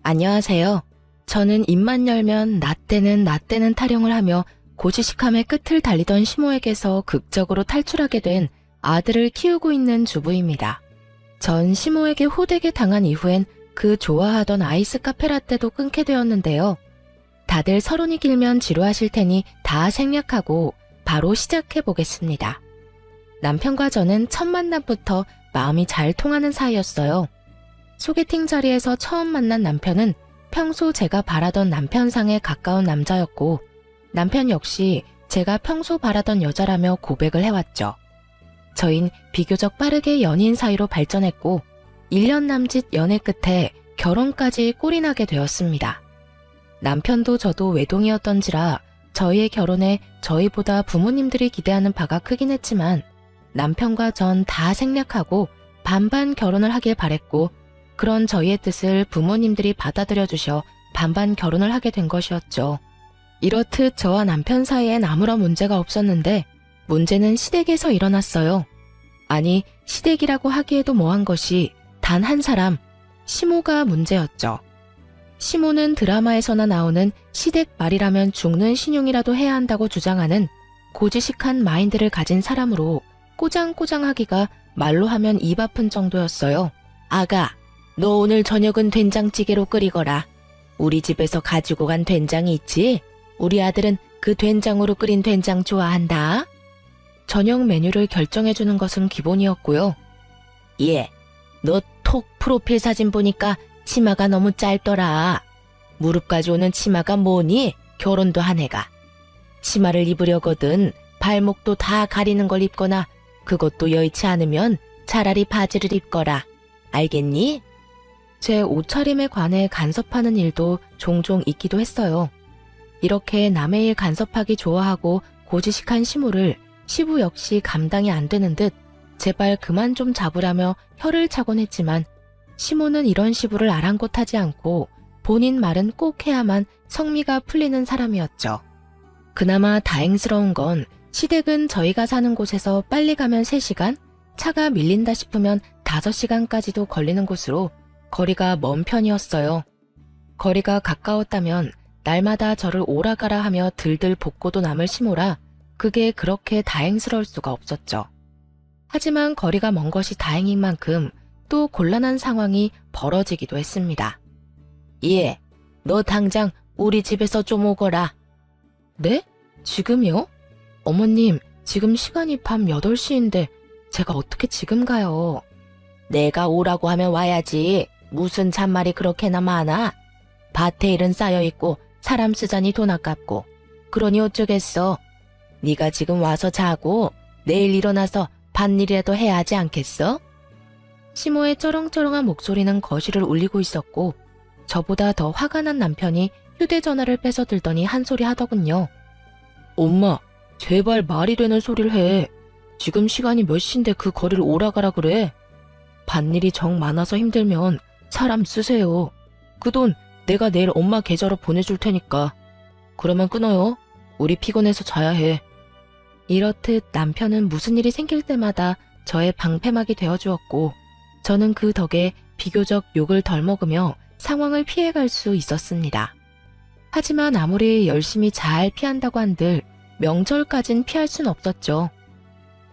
안녕하세요. 저는 입만 열면 나 때는 타령을 하며 고지식함의 끝을 달리던 시모에게서 극적으로 탈출하게 된 아들을 키우고 있는 주부입니다. 전 시모에게 호되게 당한 이후엔 그 좋아하던 아이스 카페라떼도 끊게 되었는데요. 다들 서론이 길면 지루하실 테니 다 생략하고 바로 시작해 보겠습니다. 남편과 저는 첫 만남부터 마음이 잘 통하는 사이였어요. 소개팅 자리에서 처음 만난 남편은 평소 제가 바라던 남편상에 가까운 남자였고, 남편 역시 제가 평소 바라던 여자라며 고백을 해왔죠. 저흰 비교적 빠르게 연인 사이로 발전했고 1년 남짓 연애 끝에 결혼까지 꼴이 나게 되었습니다. 남편도 저도 외동이었던지라 저희의 결혼에 저희보다 부모님들이 기대하는 바가 크긴 했지만 남편과 전 다 생략하고 반반 결혼을 하길 바랬고, 그런 저희의 뜻을 부모님들이 받아들여 주셔 반반 결혼을 하게 된 것이었죠. 이렇듯 저와 남편 사이엔 아무런 문제가 없었는데 문제는 시댁에서 일어났어요. 아니, 시댁이라고 하기에도 뭐한 것이 단 한 사람, 시모가 문제였죠. 시모는 드라마에서나 나오는 시댁 말이라면 죽는 신용이라도 해야 한다고 주장하는 고지식한 마인드를 가진 사람으로 꼬장꼬장하기가 말로 하면 입 아픈 정도였어요. 아가, 너 오늘 저녁은 된장찌개로 끓이거라. 우리 집에서 가지고 간 된장이 있지? 우리 아들은 그 된장으로 끓인 된장 좋아한다. 저녁 메뉴를 결정해주는 것은 기본이었고요. 예, 너 톡 프로필 사진 보니까 치마가 너무 짧더라. 무릎까지 오는 치마가 뭐니? 결혼도 한 애가. 치마를 입으려거든 발목도 다 가리는 걸 입거나 그것도 여의치 않으면 차라리 바지를 입거라. 알겠니? 제 옷차림에 관해 간섭하는 일도 종종 있기도 했어요. 이렇게 남의 일 간섭하기 좋아하고 고지식한 시모를 시부 역시 감당이 안 되는 듯 제발 그만 좀 잡으라며 혀를 차곤 했지만 시모는 이런 시부를 아랑곳하지 않고 본인 말은 꼭 해야만 성미가 풀리는 사람이었죠. 그나마 다행스러운 건 시댁은 저희가 사는 곳에서 빨리 가면 3시간, 차가 밀린다 싶으면 5시간까지도 걸리는 곳으로 거리가 먼 편이었어요. 거리가 가까웠다면 날마다 저를 오라가라 하며 들들 볶고도 남을 시모라 그게 그렇게 다행스러울 수가 없었죠. 하지만 거리가 먼 것이 다행인 만큼 또 곤란한 상황이 벌어지기도 했습니다. 예, 너 당장 우리 집에서 좀 오거라. 네? 지금요? 어머님, 지금 시간이 밤 8시인데 제가 어떻게 지금 가요? 내가 오라고 하면 와야지. 무슨 잔말이 그렇게나 많아? 밭에 일은 쌓여있고 사람 쓰자니 돈 아깝고 그러니 어쩌겠어. 네가 지금 와서 자고 내일 일어나서 밭일이라도 해야 하지 않겠어? 시모의 쩌렁쩌렁한 목소리는 거실을 울리고 있었고 저보다 더 화가 난 남편이 휴대전화를 뺏어 들더니 한 소리 하더군요. 엄마, 제발 말이 되는 소리를 해. 지금 시간이 몇 시인데 그 거리를 오라가라 그래. 밭일이 정 많아서 힘들면 사람 쓰세요. 그 돈 내가 내일 엄마 계좌로 보내줄 테니까. 그러면 끊어요. 우리 피곤해서 자야 해. 이렇듯 남편은 무슨 일이 생길 때마다 저의 방패막이 되어주었고 저는 그 덕에 비교적 욕을 덜 먹으며 상황을 피해갈 수 있었습니다. 하지만 아무리 열심히 잘 피한다고 한들 명절까진 피할 순 없었죠.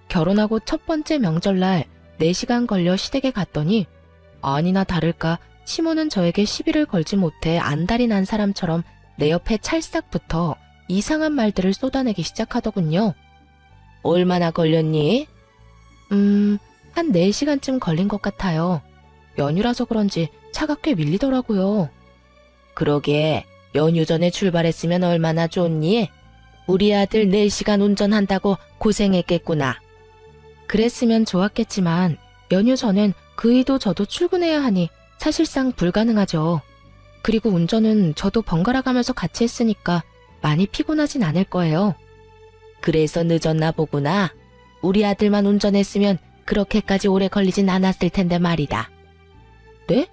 결혼하고 첫 번째 명절날 4시간 걸려 시댁에 갔더니 아니나 다를까 시모는 저에게 시비를 걸지 못해 안달이 난 사람처럼 내 옆에 찰싹 붙어 이상한 말들을 쏟아내기 시작하더군요. 얼마나 걸렸니? 한 4시간쯤 걸린 것 같아요. 연휴라서 그런지 차가 꽤 밀리더라고요. 그러게, 연휴 전에 출발했으면 얼마나 좋니? 우리 아들 4시간 운전한다고 고생했겠구나. 그랬으면 좋았겠지만 연휴 전엔 그이도 저도 출근해야 하니 사실상 불가능하죠. 그리고 운전은 저도 번갈아 가면서 같이 했으니까 많이 피곤하진 않을 거예요. 그래서 늦었나 보구나. 우리 아들만 운전했으면 그렇게까지 오래 걸리진 않았을 텐데 말이다. 네?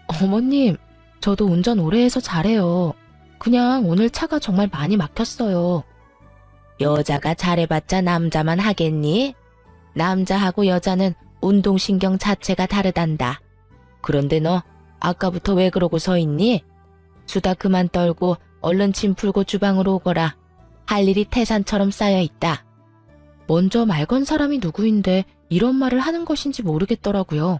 어머님, 저도 운전 오래 해서 잘해요. 그냥 오늘 차가 정말 많이 막혔어요. 여자가 잘해봤자 남자만 하겠니? 남자하고 여자는 운동신경 자체가 다르단다. 그런데 너 아까부터 왜 그러고 서 있니? 수다 그만 떨고 얼른 짐 풀고 주방으로 오거라. 할 일이 태산처럼 쌓여 있다. 먼저 말 건 사람이 누구인데 이런 말을 하는 것인지 모르겠더라고요.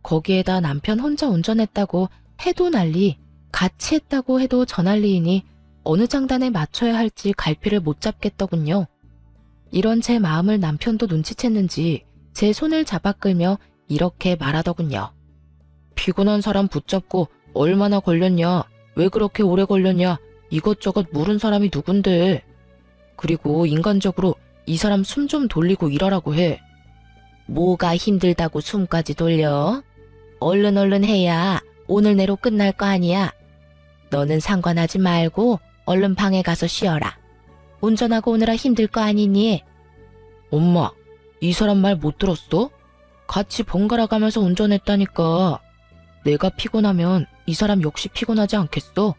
거기에다 남편 혼자 운전했다고 해도 난리, 같이 했다고 해도 저 난리이니 어느 장단에 맞춰야 할지 갈피를 못 잡겠더군요. 이런 제 마음을 남편도 눈치챘는지 제 손을 잡아 끌며 이렇게 말하더군요. 피곤한 사람 붙잡고 얼마나 걸렸냐, 왜 그렇게 오래 걸렸냐, 이것저것 물은 사람이 누군데. 그리고 인간적으로 이 사람 숨 좀 돌리고 일하라고 해. 뭐가 힘들다고 숨까지 돌려? 얼른 해야 오늘 내로 끝날 거 아니야. 너는 상관하지 말고 얼른 방에 가서 쉬어라. 운전하고 오느라 힘들 거 아니니? 엄마, 이 사람 말 못 들었어? 같이 번갈아 가면서 운전했다니까. 내가 피곤하면 이 사람 역시 피곤하지 않겠어?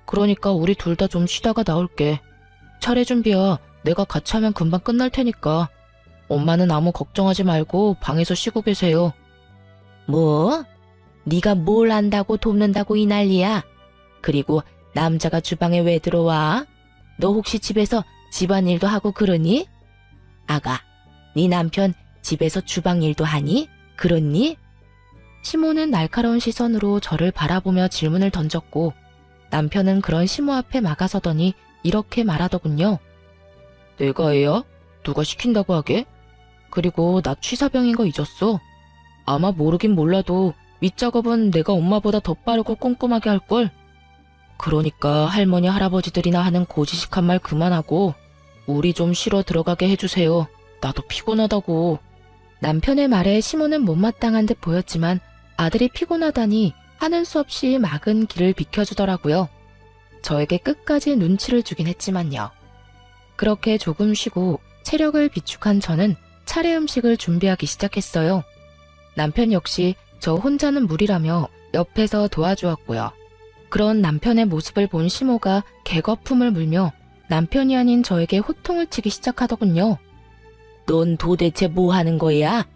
그러니까 우리 둘 다 좀 쉬다가 나올게. 차례 준비야. 내가 같이 하면 금방 끝날 테니까. 엄마는 아무 걱정하지 말고 방에서 쉬고 계세요. 뭐? 네가 뭘 안다고 돕는다고 이 난리야? 그리고 남자가 주방에 왜 들어와? 너 혹시 집에서 집안일도 하고 그러니? 아가, 네 남편 집에서 주방일도 하니? 그렇니? 시모는 날카로운 시선으로 저를 바라보며 질문을 던졌고 남편은 그런 시모 앞에 막아서더니 이렇게 말하더군요. 내가 애야? 누가 시킨다고 하게? 그리고 나 취사병인 거 잊었어? 아마 모르긴 몰라도 윗작업은 내가 엄마보다 더 빠르고 꼼꼼하게 할걸? 그러니까 할머니 할아버지들이나 하는 고지식한 말 그만하고 우리 좀 쉬러 들어가게 해주세요. 나도 피곤하다고. 남편의 말에 시모는 못마땅한 듯 보였지만 아들이 피곤하다니 하는 수 없이 막은 길을 비켜주더라고요. 저에게 끝까지 눈치를 주긴 했지만요. 그렇게 조금 쉬고 체력을 비축한 저는 차례 음식을 준비하기 시작했어요. 남편 역시 저 혼자는 무리라며 옆에서 도와주었고요. 그런 남편의 모습을 본 시모가 개거품을 물며 남편이 아닌 저에게 호통을 치기 시작하더군요. 넌 도대체 뭐 하는 거야?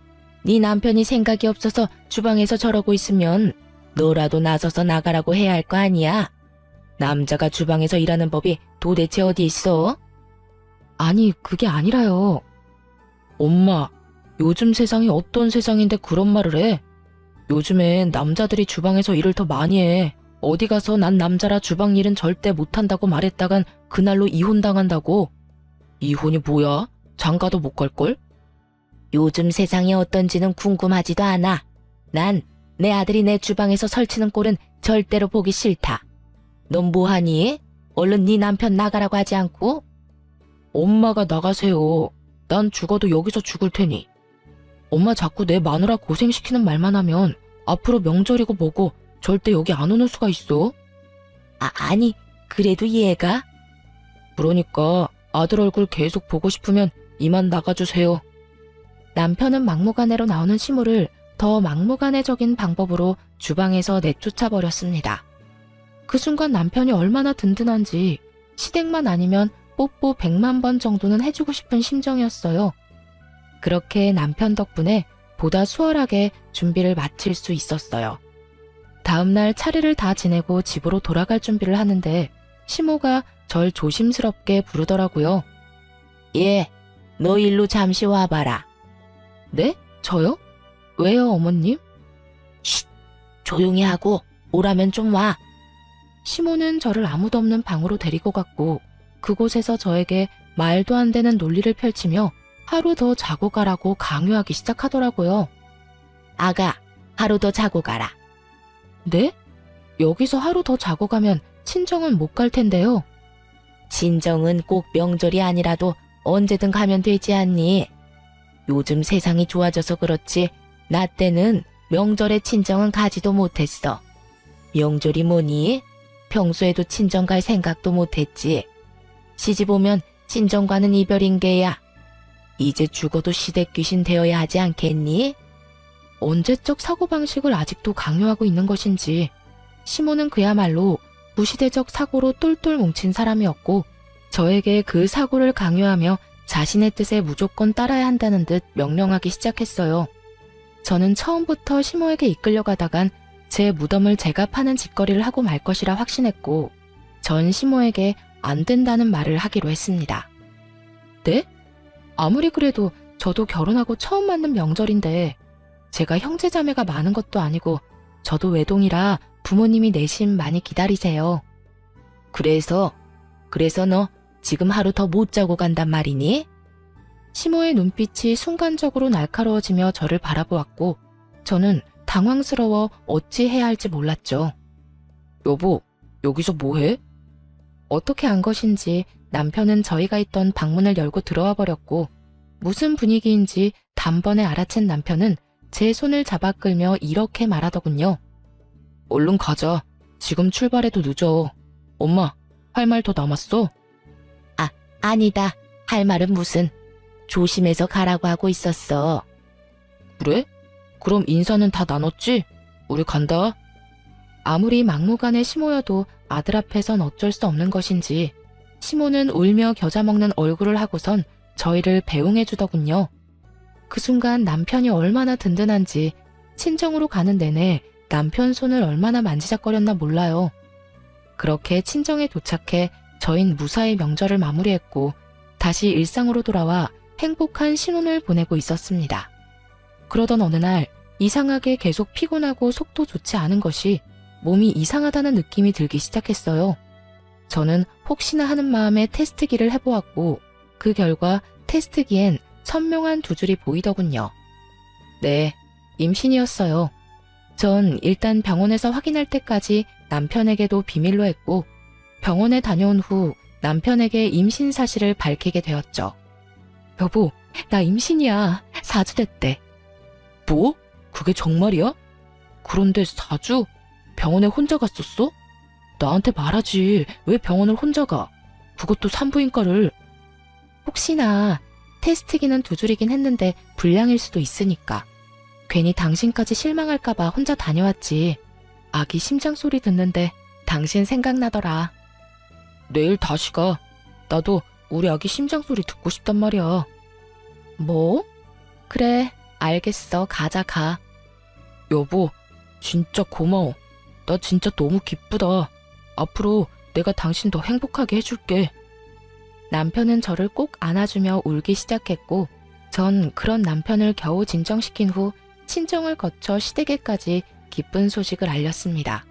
네 남편이 생각이 없어서 주방에서 저러고 있으면 너라도 나서서 나가라고 해야 할 거 아니야? 남자가 주방에서 일하는 법이 도대체 어디 있어? 아니, 그게 아니라요. 엄마, 요즘 세상이 어떤 세상인데 그런 말을 해? 요즘엔 남자들이 주방에서 일을 더 많이 해. 어디 가서 난 남자라 주방 일은 절대 못한다고 말했다간 그날로 이혼당한다고. 이혼이 뭐야? 장가도 못 갈걸? 요즘 세상이 어떤지는 궁금하지도 않아. 난 내 아들이 내 주방에서 설치는 꼴은 절대로 보기 싫다. 넌 뭐하니? 얼른 네 남편 나가라고 하지 않고? 엄마가 나가세요. 난 죽어도 여기서 죽을 테니. 엄마 자꾸 내 마누라 고생시키는 말만 하면 앞으로 명절이고 뭐고 절대 여기 안 오는 수가 있어. 아니, 그래도 얘가? 그러니까 아들 얼굴 계속 보고 싶으면 이만 나가주세요. 남편은 막무가내로 나오는 시모를 더 막무가내적인 방법으로 주방에서 내쫓아버렸습니다. 그 순간 남편이 얼마나 든든한지 시댁만 아니면 뽀뽀 100만 번 정도는 해주고 싶은 심정이었어요. 그렇게 남편 덕분에 보다 수월하게 준비를 마칠 수 있었어요. 다음날 차례를 다 지내고 집으로 돌아갈 준비를 하는데 시모가 절 조심스럽게 부르더라고요. 예, 너 일로 잠시 와봐라. 네? 저요? 왜요, 어머님? 쉿! 조용히 하고 오라면 좀 와. 시모는 저를 아무도 없는 방으로 데리고 갔고 그곳에서 저에게 말도 안 되는 논리를 펼치며 하루 더 자고 가라고 강요하기 시작하더라고요. 아가, 하루 더 자고 가라. 네? 여기서 하루 더 자고 가면 친정은 못 갈 텐데요. 친정은 꼭 명절이 아니라도 언제든 가면 되지 않니? 요즘 세상이 좋아져서 그렇지 나 때는 명절에 친정은 가지도 못했어. 명절이 뭐니? 평소에도 친정 갈 생각도 못했지. 시집 오면 친정과는 이별인 게야. 이제 죽어도 시댁 귀신 되어야 하지 않겠니? 언제적 사고방식을 아직도 강요하고 있는 것인지 시모는 그야말로 구시대적 사고로 똘똘 뭉친 사람이었고 저에게 그 사고를 강요하며 자신의 뜻에 무조건 따라야 한다는 듯 명령하기 시작했어요. 저는 처음부터 시모에게 이끌려가다간 제 무덤을 제가 파는 짓거리를 하고 말 것이라 확신했고 전 시모에게 안 된다는 말을 하기로 했습니다. 네? 아무리 그래도 저도 결혼하고 처음 맞는 명절인데 제가 형제자매가 많은 것도 아니고 저도 외동이라 부모님이 내심 많이 기다리세요. 그래서 너 지금 하루 더 못 자고 간단 말이니? 시모의 눈빛이 순간적으로 날카로워지며 저를 바라보았고 저는 당황스러워 어찌 해야 할지 몰랐죠. 여보, 여기서 뭐해? 어떻게 안 것인지 남편은 저희가 있던 방문을 열고 들어와 버렸고 무슨 분위기인지 단번에 알아챈 남편은 제 손을 잡아 끌며 이렇게 말하더군요. 얼른 가자. 지금 출발해도 늦어. 엄마, 할 말 더 남았어? 아니다. 할 말은 무슨. 조심해서 가라고 하고 있었어. 그래? 그럼 인사는 다 나눴지? 우리 간다. 아무리 막무가내 시모여도 아들 앞에선 어쩔 수 없는 것인지 시모는 울며 겨자 먹는 얼굴을 하고선 저희를 배웅해 주더군요. 그 순간 남편이 얼마나 든든한지 친정으로 가는 내내 남편 손을 얼마나 만지작거렸나 몰라요. 그렇게 친정에 도착해 저흰 무사히 명절을 마무리했고 다시 일상으로 돌아와 행복한 신혼을 보내고 있었습니다. 그러던 어느 날 이상하게 계속 피곤하고 속도 좋지 않은 것이 몸이 이상하다는 느낌이 들기 시작했어요. 저는 혹시나 하는 마음에 테스트기를 해보았고 그 결과 테스트기엔 선명한 두 줄이 보이더군요. 네, 임신이었어요. 전 일단 병원에서 확인할 때까지 남편에게도 비밀로 했고 병원에 다녀온 후 남편에게 임신 사실을 밝히게 되었죠. 여보, 나 임신이야. 4주 됐대. 뭐? 그게 정말이야? 그런데 4주? 병원에 혼자 갔었어? 나한테 말하지. 왜 병원을 혼자 가? 그것도 산부인과를. 혹시나 테스트기는 두 줄이긴 했는데 불량일 수도 있으니까. 괜히 당신까지 실망할까봐 혼자 다녀왔지. 아기 심장 소리 듣는데 당신 생각나더라. 내일 다시 가. 나도 우리 아기 심장 소리 듣고 싶단 말이야. 뭐? 그래, 알겠어. 가자, 가. 여보, 진짜 고마워. 나 진짜 너무 기쁘다. 앞으로 내가 당신 더 행복하게 해줄게. 남편은 저를 꼭 안아주며 울기 시작했고 전 그런 남편을 겨우 진정시킨 후 친정을 거쳐 시댁에까지 기쁜 소식을 알렸습니다.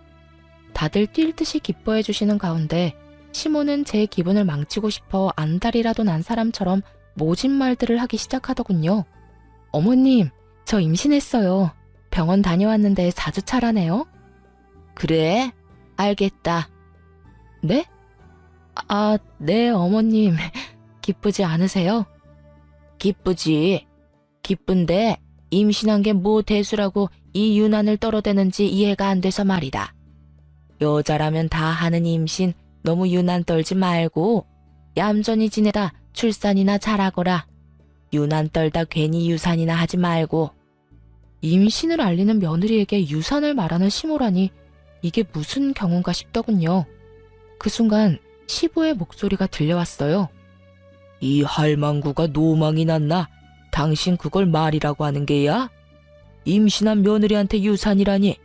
다들 뛸 듯이 기뻐해 주시는 가운데 시모는 제 기분을 망치고 싶어 안달이라도 난 사람처럼 모진 말들을 하기 시작하더군요. 어머님, 저 임신했어요. 병원 다녀왔는데 4주 차라네요. 그래? 알겠다. 네? 네, 어머님. 기쁘지 않으세요? 기쁘지. 기쁜데 임신한 게 뭐 대수라고 이 유난을 떨어대는지 이해가 안 돼서 말이다. 여자라면 다 하는 임신 너무 유난 떨지 말고 얌전히 지내다 출산이나 잘하거라. 유난 떨다 괜히 유산이나 하지 말고. 임신을 알리는 며느리에게 유산을 말하는 시모라니 이게 무슨 경우인가 싶더군요. 그 순간 시부의 목소리가 들려왔어요. 이 할망구가 노망이 났나? 당신 그걸 말이라고 하는 게야? 임신한 며느리한테 유산이라니.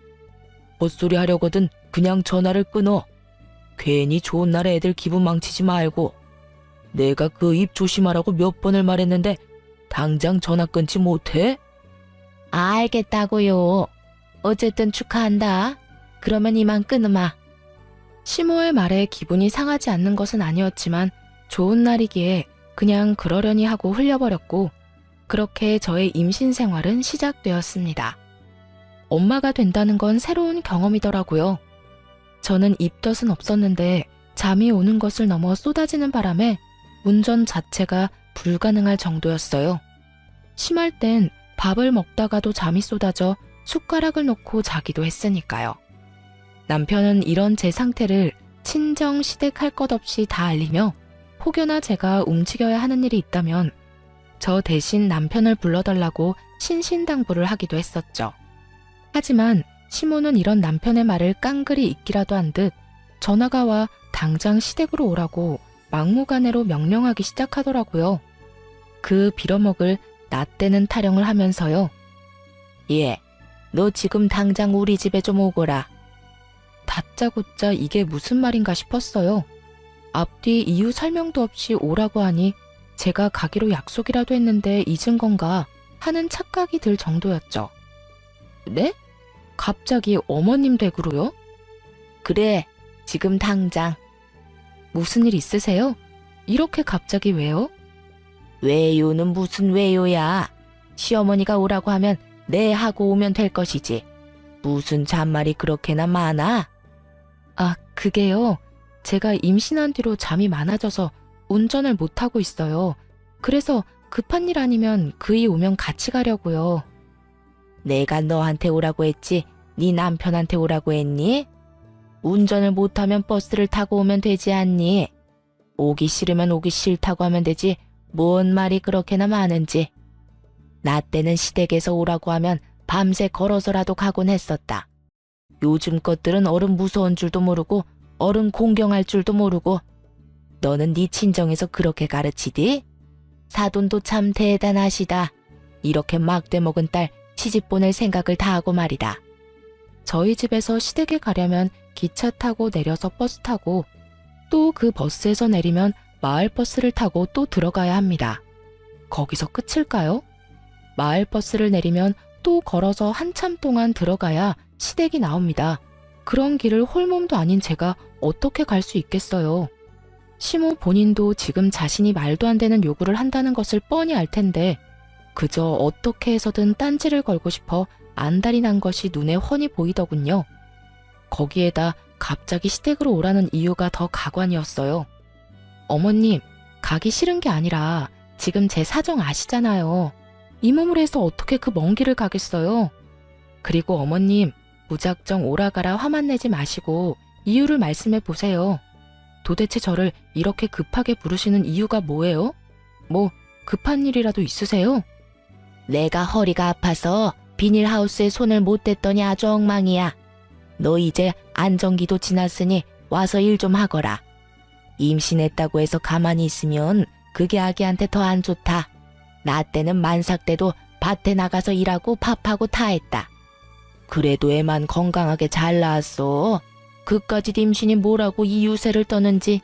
헛소리 하려거든 그냥 전화를 끊어. 괜히 좋은 날에 애들 기분 망치지 말고. 내가 그 입 조심하라고 몇 번을 말했는데 당장 전화 끊지 못해? 알겠다고요. 어쨌든 축하한다. 그러면 이만 끊으마. 시모의 말에 기분이 상하지 않는 것은 아니었지만 좋은 날이기에 그냥 그러려니 하고 흘려버렸고 그렇게 저의 임신 생활은 시작되었습니다. 엄마가 된다는 건 새로운 경험이더라고요. 저는 입덧은 없었는데 잠이 오는 것을 넘어 쏟아지는 바람에 운전 자체가 불가능할 정도였어요. 심할 땐 밥을 먹다가도 잠이 쏟아져 숟가락을 놓고 자기도 했으니까요. 남편은 이런 제 상태를 친정 시댁 할 것 없이 다 알리며 혹여나 제가 움직여야 하는 일이 있다면 저 대신 남편을 불러달라고 신신당부를 하기도 했었죠. 하지만 시모는 이런 남편의 말을 깡그리 잊기라도 한 듯 전화가 와 당장 시댁으로 오라고 막무가내로 명령하기 시작하더라고요. 그 빌어먹을 나 때는 타령을 하면서요. 예, 너 지금 당장 우리 집에 좀 오거라. 다짜고짜 이게 무슨 말인가 싶었어요. 앞뒤 이유 설명도 없이 오라고 하니 제가 가기로 약속이라도 했는데 잊은 건가 하는 착각이 들 정도였죠. 네? 갑자기 어머님 댁으로요? 그래, 지금 당장. 무슨 일 있으세요? 이렇게 갑자기 왜요? 왜요는 무슨 왜요야. 시어머니가 오라고 하면 네 하고 오면 될 것이지. 무슨 잔말이 그렇게나 많아? 아, 그게요. 제가 임신한 뒤로 잠이 많아져서 운전을 못하고 있어요. 그래서 급한 일 아니면 그이 오면 같이 가려고요. 내가 너한테 오라고 했지 네 남편한테 오라고 했니? 운전을 못하면 버스를 타고 오면 되지 않니? 오기 싫으면 오기 싫다고 하면 되지 뭔 말이 그렇게나 많은지. 나 때는 시댁에서 오라고 하면 밤새 걸어서라도 가곤 했었다. 요즘 것들은 어른 무서운 줄도 모르고 어른 공경할 줄도 모르고. 너는 네 친정에서 그렇게 가르치디? 사돈도 참 대단하시다. 이렇게 막대 먹은 딸 시집 보낼 생각을 다 하고 말이다. 저희 집에서 시댁에 가려면 기차 타고 내려서 버스 타고 또 그 버스에서 내리면 마을버스를 타고 또 들어가야 합니다. 거기서 끝일까요? 마을버스를 내리면 또 걸어서 한참 동안 들어가야 시댁이 나옵니다. 그런 길을 홀몸도 아닌 제가 어떻게 갈 수 있겠어요. 시모 본인도 지금 자신이 말도 안 되는 요구를 한다는 것을 뻔히 알 텐데 그저 어떻게 해서든 딴지를 걸고 싶어 안달이 난 것이 눈에 훤히 보이더군요. 거기에다 갑자기 시댁으로 오라는 이유가 더 가관이었어요. 어머님, 가기 싫은 게 아니라 지금 제 사정 아시잖아요. 이 몸을 해서 어떻게 그 먼 길을 가겠어요. 그리고 어머님, 무작정 오라가라 화만 내지 마시고 이유를 말씀해 보세요. 도대체 저를 이렇게 급하게 부르시는 이유가 뭐예요? 뭐 급한 일이라도 있으세요? 내가 허리가 아파서 비닐하우스에 손을 못 댔더니 아주 엉망이야. 너 이제 안정기도 지났으니 와서 일 좀 하거라. 임신했다고 해서 가만히 있으면 그게 아기한테 더 안 좋다. 나 때는 만삭 때도 밭에 나가서 일하고 밥하고 다 했다. 그래도 애만 건강하게 잘 낳았어. 그까짓 임신이 뭐라고 이 유세를 떠는지.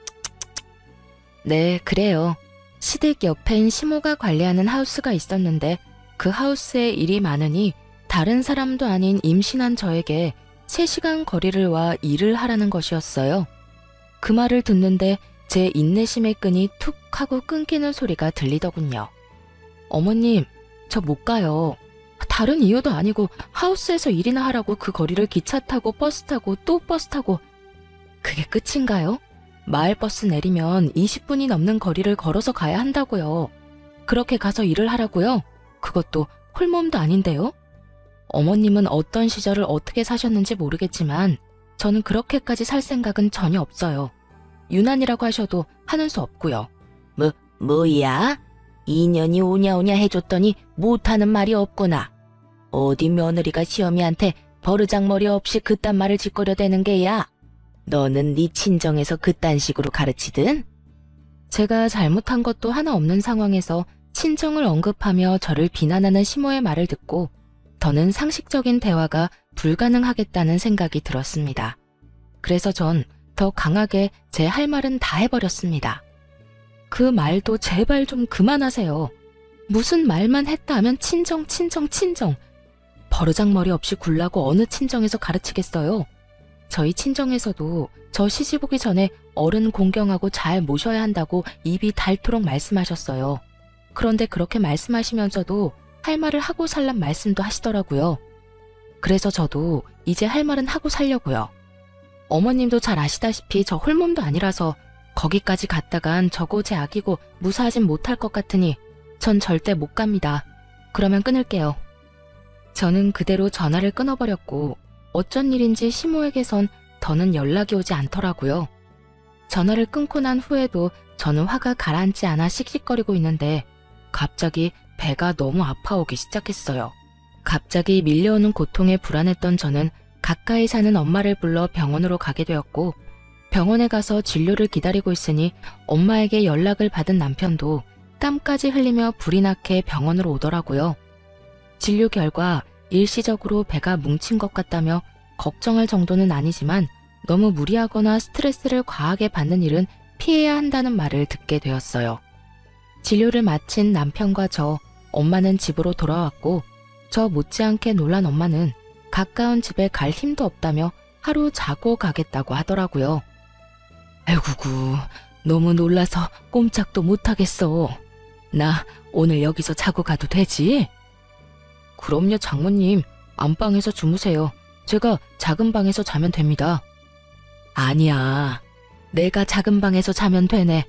네, 그래요. 시댁 옆엔 시모가 관리하는 하우스가 있었는데 그 하우스에 일이 많으니 다른 사람도 아닌 임신한 저에게 3시간 거리를 와 일을 하라는 것이었어요. 그 말을 듣는데 제 인내심의 끈이 툭 하고 끊기는 소리가 들리더군요. 어머님, 저 못 가요. 다른 이유도 아니고 하우스에서 일이나 하라고 그 거리를 기차 타고 버스 타고 또 버스 타고. 그게 끝인가요? 마을버스 내리면 20분이 넘는 거리를 걸어서 가야 한다고요. 그렇게 가서 일을 하라고요? 그것도 홀몸도 아닌데요? 어머님은 어떤 시절을 어떻게 사셨는지 모르겠지만 저는 그렇게까지 살 생각은 전혀 없어요. 유난이라고 하셔도 하는 수 없고요. 뭐야? 2년이 오냐오냐 해줬더니 못하는 말이 없구나. 어디 며느리가 시어미한테 버르장머리 없이 그딴 말을 짓거려대는 게야. 너는 네 친정에서 그딴 식으로 가르치든? 제가 잘못한 것도 하나 없는 상황에서 친정을 언급하며 저를 비난하는 시모의 말을 듣고 더는 상식적인 대화가 불가능하겠다는 생각이 들었습니다. 그래서 전 더 강하게 제 할 말은 다 해버렸습니다. 그 말도 제발 좀 그만하세요. 무슨 말만 했다 하면 친정. 버르장머리 없이 굴라고 어느 친정에서 가르치겠어요. 저희 친정에서도 저 시집 오기 전에 어른 공경하고 잘 모셔야 한다고 입이 닳도록 말씀하셨어요. 그런데 그렇게 말씀하시면서도 할 말을 하고 살란 말씀도 하시더라고요. 그래서 저도 이제 할 말은 하고 살려고요. 어머님도 잘 아시다시피 저 홀몸도 아니라서 거기까지 갔다간 저고 제 아기고 무사하진 못할 것 같으니 전 절대 못 갑니다. 그러면 끊을게요. 저는 그대로 전화를 끊어버렸고 어쩐 일인지 시모에게선 더는 연락이 오지 않더라고요. 전화를 끊고 난 후에도 저는 화가 가라앉지 않아 씩씩거리고 있는데 갑자기 배가 너무 아파오기 시작했어요. 갑자기 밀려오는 고통에 불안했던 저는 가까이 사는 엄마를 불러 병원으로 가게 되었고 병원에 가서 진료를 기다리고 있으니 엄마에게 연락을 받은 남편도 땀까지 흘리며 불이 나게 병원으로 오더라고요. 진료 결과 일시적으로 배가 뭉친 것 같다며 걱정할 정도는 아니지만 너무 무리하거나 스트레스를 과하게 받는 일은 피해야 한다는 말을 듣게 되었어요. 진료를 마친 남편과 엄마는 집으로 돌아왔고 저 못지않게 놀란 엄마는 가까운 집에 갈 힘도 없다며 하루 자고 가겠다고 하더라고요. 아이구구, 너무 놀라서 꼼짝도 못하겠어. 나 오늘 여기서 자고 가도 되지? 그럼요, 장모님. 안방에서 주무세요. 제가 작은 방에서 자면 됩니다. 아니야. 내가 작은 방에서 자면 되네.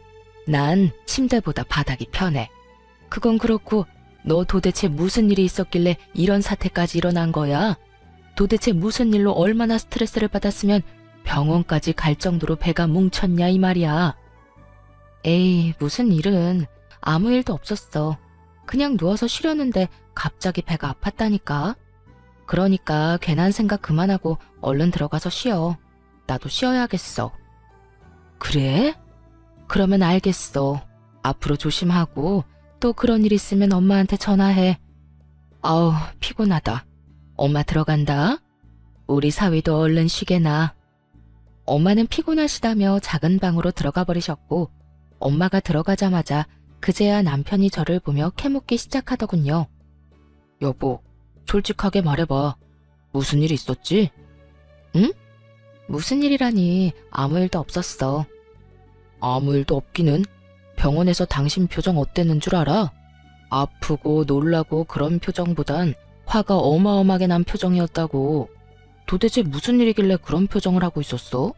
난 침대보다 바닥이 편해. 그건 그렇고 너 도대체 무슨 일이 있었길래 이런 사태까지 일어난 거야? 도대체 무슨 일로 얼마나 스트레스를 받았으면 병원까지 갈 정도로 배가 뭉쳤냐 이 말이야. 에이, 무슨 일은 아무 일도 없었어. 그냥 누워서 쉬려는데 갑자기 배가 아팠다니까. 그러니까 괜한 생각 그만하고 얼른 들어가서 쉬어. 나도 쉬어야겠어. 그래? 그러면 알겠어. 앞으로 조심하고 또 그런 일 있으면 엄마한테 전화해. 아우, 피곤하다. 엄마 들어간다. 우리 사위도 얼른 쉬게나. 엄마는 피곤하시다며 작은 방으로 들어가 버리셨고 엄마가 들어가자마자 그제야 남편이 저를 보며 캐묻기 시작하더군요. 여보, 솔직하게 말해봐. 무슨 일 있었지? 응? 무슨 일이라니, 아무 일도 없었어. 아무 일도 없기는? 병원에서 당신 표정 어땠는 줄 알아? 아프고 놀라고 그런 표정보단 화가 어마어마하게 난 표정이었다고. 도대체 무슨 일이길래 그런 표정을 하고 있었어?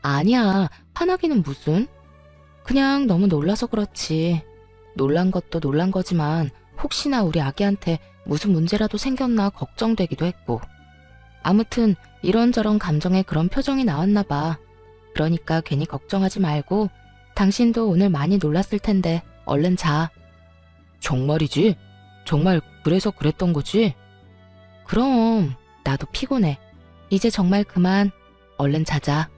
아니야, 화나기는 무슨? 그냥 너무 놀라서 그렇지. 놀란 것도 놀란 거지만 혹시나 우리 아기한테 무슨 문제라도 생겼나 걱정되기도 했고. 아무튼 이런저런 감정에 그런 표정이 나왔나 봐. 그러니까 괜히 걱정하지 말고 당신도 오늘 많이 놀랐을 텐데 얼른 자. 정말이지? 정말 그래서 그랬던 거지? 그럼 나도 피곤해. 이제 정말 그만. 얼른 자자.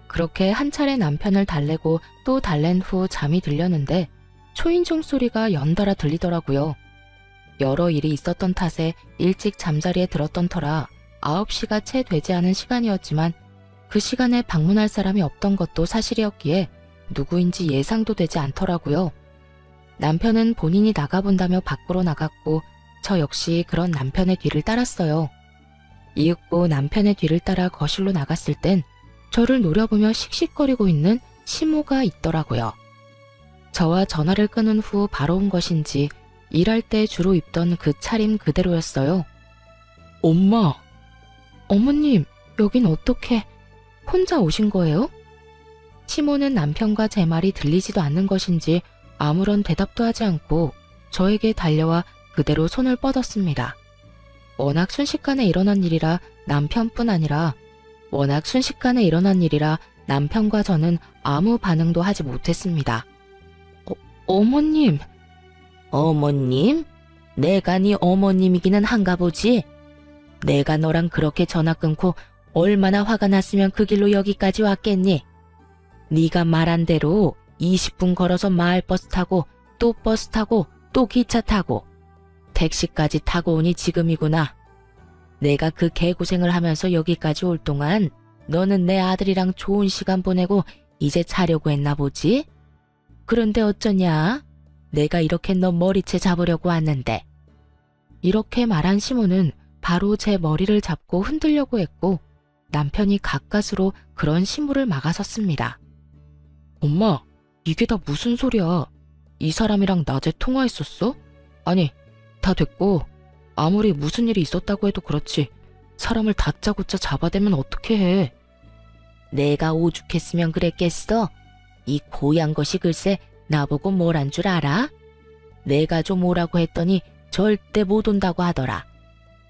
그렇게 한 차례 남편을 달래고 또 달랜 후 잠이 들렸는데 초인종 소리가 연달아 들리더라고요. 여러 일이 있었던 탓에 일찍 잠자리에 들었던 터라 9시가 채 되지 않은 시간이었지만 그 시간에 방문할 사람이 없던 것도 사실이었기에 누구인지 예상도 되지 않더라고요. 남편은 본인이 나가본다며 밖으로 나갔고 저 역시 그런 남편의 뒤를 따랐어요. 이윽고 남편의 뒤를 따라 거실로 나갔을 땐 저를 노려보며 씩씩거리고 있는 시모가 있더라고요. 저와 전화를 끊은 후 바로 온 것인지 일할 때 주로 입던 그 차림 그대로였어요. 엄마! 어머님, 여긴 어떻게 혼자 오신 거예요? 시모는 남편과 제 말이 들리지도 않는 것인지 아무런 대답도 하지 않고 저에게 달려와 그대로 손을 뻗었습니다. 워낙 순식간에 일어난 일이라 남편과 저는 아무 반응도 하지 못했습니다. 어머님! 어머님? 내가 네 어머님이기는 한가 보지? 내가 너랑 그렇게 전화 끊고 얼마나 화가 났으면 그 길로 여기까지 왔겠니? 네가 말한 대로 20분 걸어서 마을버스 타고 또 버스 타고 또 기차 타고 택시까지 타고 오니 지금이구나. 내가 그 개고생을 하면서 여기까지 올 동안 너는 내 아들이랑 좋은 시간 보내고 이제 자려고 했나 보지? 그런데 어쩌냐? 내가 이렇게 너 머리채 잡으려고 왔는데. 이렇게 말한 시모는 바로 제 머리를 잡고 흔들려고 했고 남편이 가까스로 그런 시모를 막아섰습니다. 엄마, 이게 다 무슨 소리야? 이 사람이랑 낮에 통화했었어? 아니, 다 됐고 아무리 무슨 일이 있었다고 해도 그렇지 사람을 다짜고짜 잡아대면 어떻게 해? 내가 오죽했으면 그랬겠어? 이 고얀 것이 글쎄 나보고 뭘 한 줄 알아? 내가 좀 오라고 했더니 절대 못 온다고 하더라.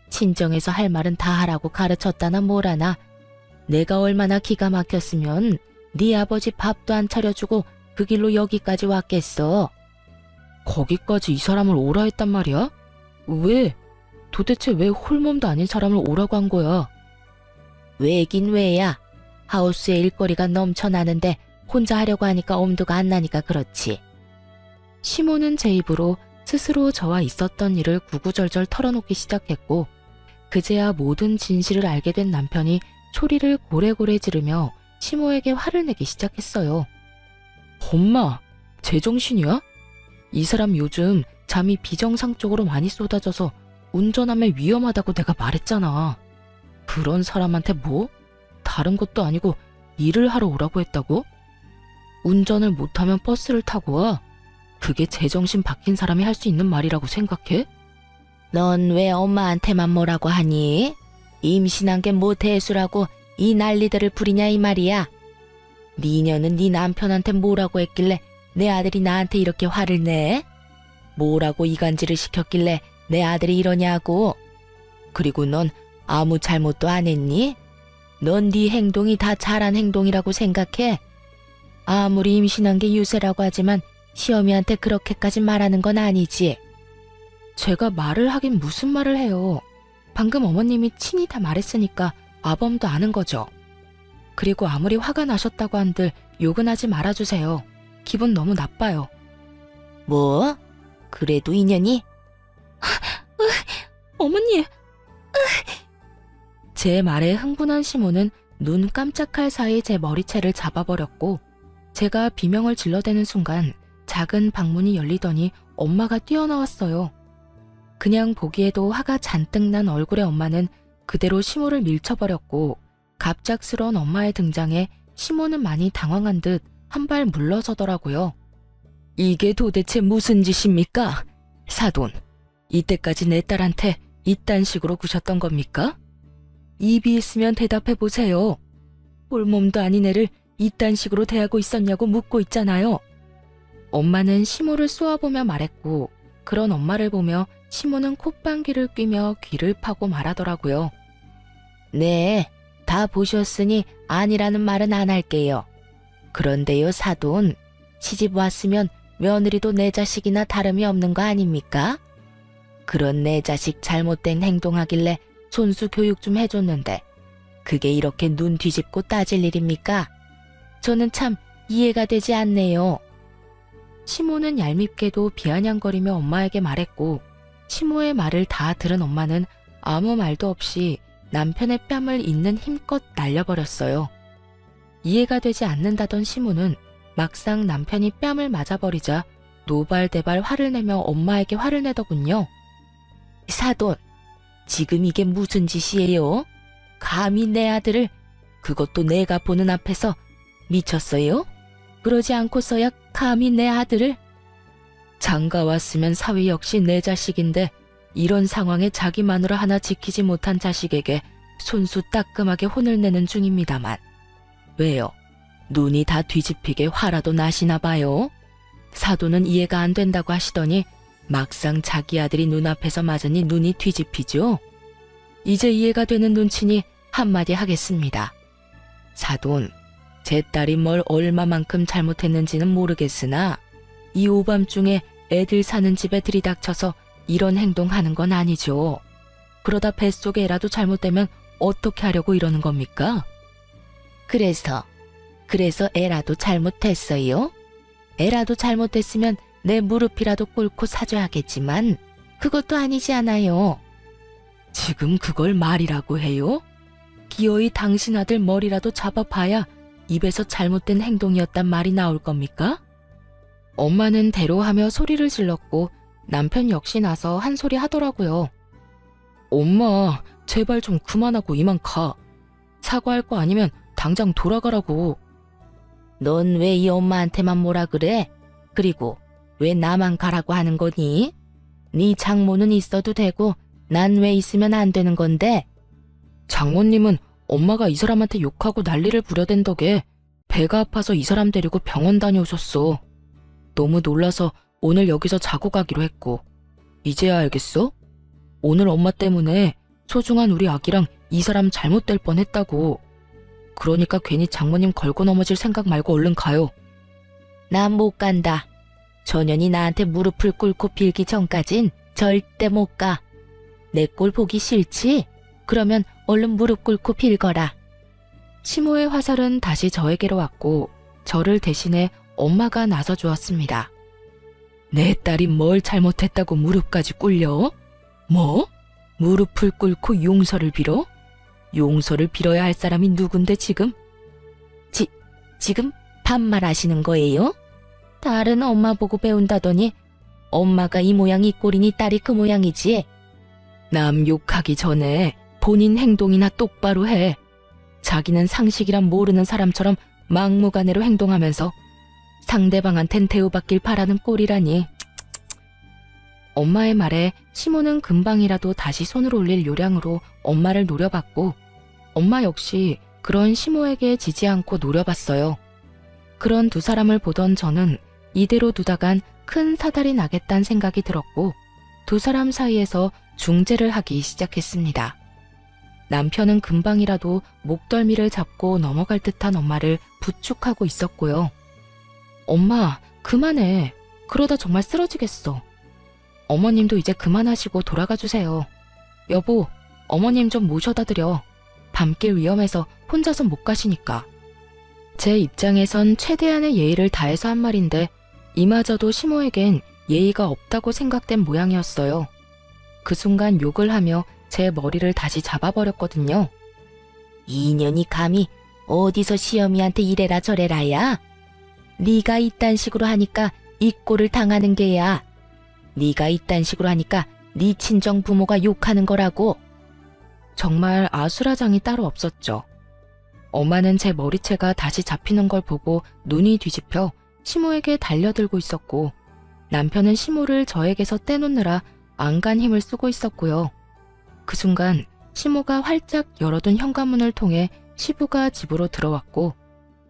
친정에서 할 말은 다 하라고 가르쳤다나 뭐라나. 내가 얼마나 기가 막혔으면 네 아버지 밥도 안 차려주고 그 길로 여기까지 왔겠어. 거기까지 이 사람을 오라 했단 말이야? 왜? 도대체 왜 홀몸도 아닌 사람을 오라고 한 거야? 왜긴 왜야. 하우스에 일거리가 넘쳐나는데 혼자 하려고 하니까 엄두가 안 나니까 그렇지. 시모는 제 입으로 스스로 저와 있었던 일을 구구절절 털어놓기 시작했고, 그제야 모든 진실을 알게 된 남편이 소리를 고래고래 지르며 시모에게 화를 내기 시작했어요. 엄마, 제정신이야? 이 사람 요즘 잠이 비정상적으로 많이 쏟아져서 운전하면 위험하다고 내가 말했잖아. 그런 사람한테 뭐? 다른 것도 아니고 일을 하러 오라고 했다고? 운전을 못하면 버스를 타고 와? 그게 제정신 박힌 사람이 할 수 있는 말이라고 생각해? 넌 왜 엄마한테만 뭐라고 하니? 임신한 게 뭐 대수라고 이 난리들을 부리냐 이 말이야. 니녀는 네 남편한테 뭐라고 했길래 내 아들이 나한테 이렇게 화를 내? 뭐라고 이간질을 시켰길래 내 아들이 이러냐고. 그리고 넌 아무 잘못도 안 했니? 넌 네 행동이 다 잘한 행동이라고 생각해? 아무리 임신한 게 유세라고 하지만 시어미한테 그렇게까지 말하는 건 아니지. 제가 말을 하긴 무슨 말을 해요. 방금 어머님이 친히 다 말했으니까 아범도 아는 거죠. 그리고 아무리 화가 나셨다고 한들 욕은 하지 말아주세요. 기분 너무 나빠요. 뭐? 그래도 인연이? 어머니! 제 말에 흥분한 시모는 눈 깜짝할 사이 제 머리채를 잡아버렸고, 제가 비명을 질러대는 순간 작은 방문이 열리더니 엄마가 뛰어나왔어요. 그냥 보기에도 화가 잔뜩 난 얼굴의 엄마는 그대로 시모를 밀쳐버렸고, 갑작스러운 엄마의 등장에 시모는 많이 당황한 듯 한 발 물러서더라고요. 이게 도대체 무슨 짓입니까? 사돈, 이때까지 내 딸한테 이딴 식으로 구셨던 겁니까? 입이 있으면 대답해보세요. 볼몸도 아닌 애를 이딴 식으로 대하고 있었냐고 묻고 있잖아요. 엄마는 시모를 쏘아보며 말했고, 그런 엄마를 보며 시모는 콧방귀를 뀌며 귀를 파고 말하더라고요. 네, 다 보셨으니 아니라는 말은 안 할게요. 그런데요, 사돈, 시집 왔으면 며느리도 내 자식이나 다름이 없는 거 아닙니까? 그런 내 자식 잘못된 행동하길래 손수 교육 좀 해줬는데 그게 이렇게 눈 뒤집고 따질 일입니까? 저는 참 이해가 되지 않네요. 시모는 얄밉게도 비아냥거리며 엄마에게 말했고, 시모의 말을 다 들은 엄마는 아무 말도 없이 남편의 뺨을 있는 힘껏 날려버렸어요. 이해가 되지 않는다던 시모는 막상 남편이 뺨을 맞아버리자 노발대발 화를 내며 엄마에게 화를 내더군요. 사돈, 지금 이게 무슨 짓이에요? 감히 내 아들을, 그것도 내가 보는 앞에서, 미쳤어요? 그러지 않고서야 감히 내 아들을. 장가 왔으면 사위 역시 내 자식인데 이런 상황에 자기 마누라 하나 지키지 못한 자식에게 손수 따끔하게 혼을 내는 중입니다만. 왜요? 눈이 다 뒤집히게 화라도 나시나 봐요? 사돈은 이해가 안 된다고 하시더니 막상 자기 아들이 눈앞에서 맞으니 눈이 뒤집히죠? 이제 이해가 되는 눈치니 한마디 하겠습니다. 사돈, 제 딸이 뭘 얼마만큼 잘못했는지는 모르겠으나 이 오밤중에 애들 사는 집에 들이닥쳐서 이런 행동하는 건 아니죠. 그러다 뱃속에 애라도 잘못되면 어떻게 하려고 이러는 겁니까? 그래서 애라도 잘못했어요? 애라도 잘못됐으면 내 무릎이라도 꿇고 사죄하겠지만 그것도 아니지 않아요. 지금 그걸 말이라고 해요? 기어이 당신 아들 머리라도 잡아봐야 입에서 잘못된 행동이었단 말이 나올 겁니까? 엄마는 대로하며 소리를 질렀고 남편 역시 나서 한 소리 하더라고요. 엄마, 제발 좀 그만하고 이만 가. 사과할 거 아니면 당장 돌아가라고. 넌 왜 이 엄마한테만 뭐라 그래? 그리고 왜 나만 가라고 하는 거니? 네 장모는 있어도 되고 난 왜 있으면 안 되는 건데? 장모님은 엄마가 이 사람한테 욕하고 난리를 부려댄 덕에 배가 아파서 이 사람 데리고 병원 다녀오셨어. 너무 놀라서 오늘 여기서 자고 가기로 했고. 이제야 알겠어? 오늘 엄마 때문에 소중한 우리 아기랑 이 사람 잘못될 뻔했다고. 그러니까 괜히 장모님 걸고 넘어질 생각 말고 얼른 가요. 난 못 간다. 전현이 나한테 무릎을 꿇고 빌기 전까진 절대 못 가. 내 꼴 보기 싫지? 그러면 얼른 무릎 꿇고 빌거라. 시모의 화살은 다시 저에게로 왔고 저를 대신해 엄마가 나서 주었습니다. 내 딸이 뭘 잘못했다고 무릎까지 꿇려? 뭐? 무릎을 꿇고 용서를 빌어? 용서를 빌어야 할 사람이 누군데 지금? 지금 반말하시는 거예요? 딸은 엄마 보고 배운다더니 엄마가 이 모양 이 꼴이니 딸이 그 모양이지. 남 욕하기 전에 본인 행동이나 똑바로 해. 자기는 상식이란 모르는 사람처럼 막무가내로 행동하면서 상대방한텐 대우받길 바라는 꼴이라니. 엄마의 말에 시모는 금방이라도 다시 손을 올릴 요량으로 엄마를 노려봤고, 엄마 역시 그런 시모에게 지지 않고 노려봤어요. 그런 두 사람을 보던 저는 이대로 두다간 큰 사달이 나겠다는 생각이 들었고, 두 사람 사이에서 중재를 하기 시작했습니다. 남편은 금방이라도 목덜미를 잡고 넘어갈 듯한 엄마를 부축하고 있었고요. 엄마, 그만해. 그러다 정말 쓰러지겠어. 어머님도 이제 그만하시고 돌아가 주세요. 여보, 어머님 좀 모셔다 드려. 밤길 위험해서 혼자서 못 가시니까. 제 입장에선 최대한의 예의를 다해서 한 말인데 이마저도 시모에겐 예의가 없다고 생각된 모양이었어요. 그 순간 욕을 하며 제 머리를 다시 잡아버렸거든요. 이년이 감히 어디서 시어미한테 이래라 저래라야? 네가 이딴 식으로 하니까 이 꼴을 당하는 게야. 네가 이딴 식으로 하니까 네 친정 부모가 욕하는 거라고. 정말 아수라장이 따로 없었죠. 엄마는 제 머리채가 다시 잡히는 걸 보고 눈이 뒤집혀 시모에게 달려들고 있었고, 남편은 시모를 저에게서 떼놓느라 안간 힘을 쓰고 있었고요. 그 순간 시모가 활짝 열어둔 현관문을 통해 시부가 집으로 들어왔고,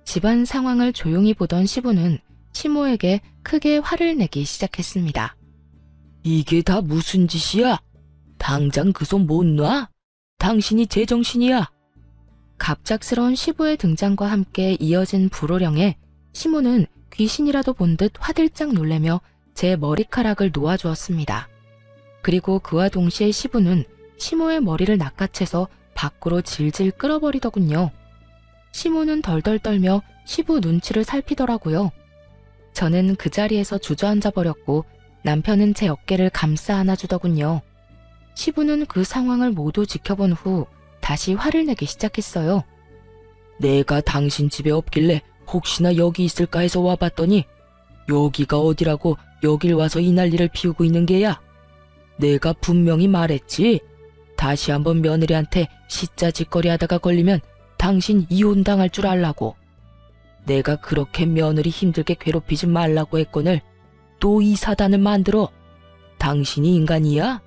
집안 상황을 조용히 보던 시부는 시모에게 크게 화를 내기 시작했습니다. 이게 다 무슨 짓이야? 당장 그 손 못 놔? 당신이 제정신이야? 갑작스러운 시부의 등장과 함께 이어진 불호령에 시모는 귀신이라도 본 듯 화들짝 놀래며 제 머리카락을 놓아주었습니다. 그리고 그와 동시에 시부는 시모의 머리를 낚아채서 밖으로 질질 끌어버리더군요. 시모는 덜덜 떨며 시부 눈치를 살피더라고요. 저는 그 자리에서 주저앉아 버렸고 남편은 제 어깨를 감싸 안아주더군요. 시부는 그 상황을 모두 지켜본 후 다시 화를 내기 시작했어요. 내가 당신 집에 없길래 혹시나 여기 있을까 해서 와봤더니 여기가 어디라고 여길 와서 이 난리를 피우고 있는 게야. 내가 분명히 말했지. 다시 한번 며느리한테 시짜짓거리 하다가 걸리면 당신 이혼당할 줄 알라고. 내가 그렇게 며느리 힘들게 괴롭히지 말라고 했거늘 또 이 사단을 만들어. 당신이 인간이야?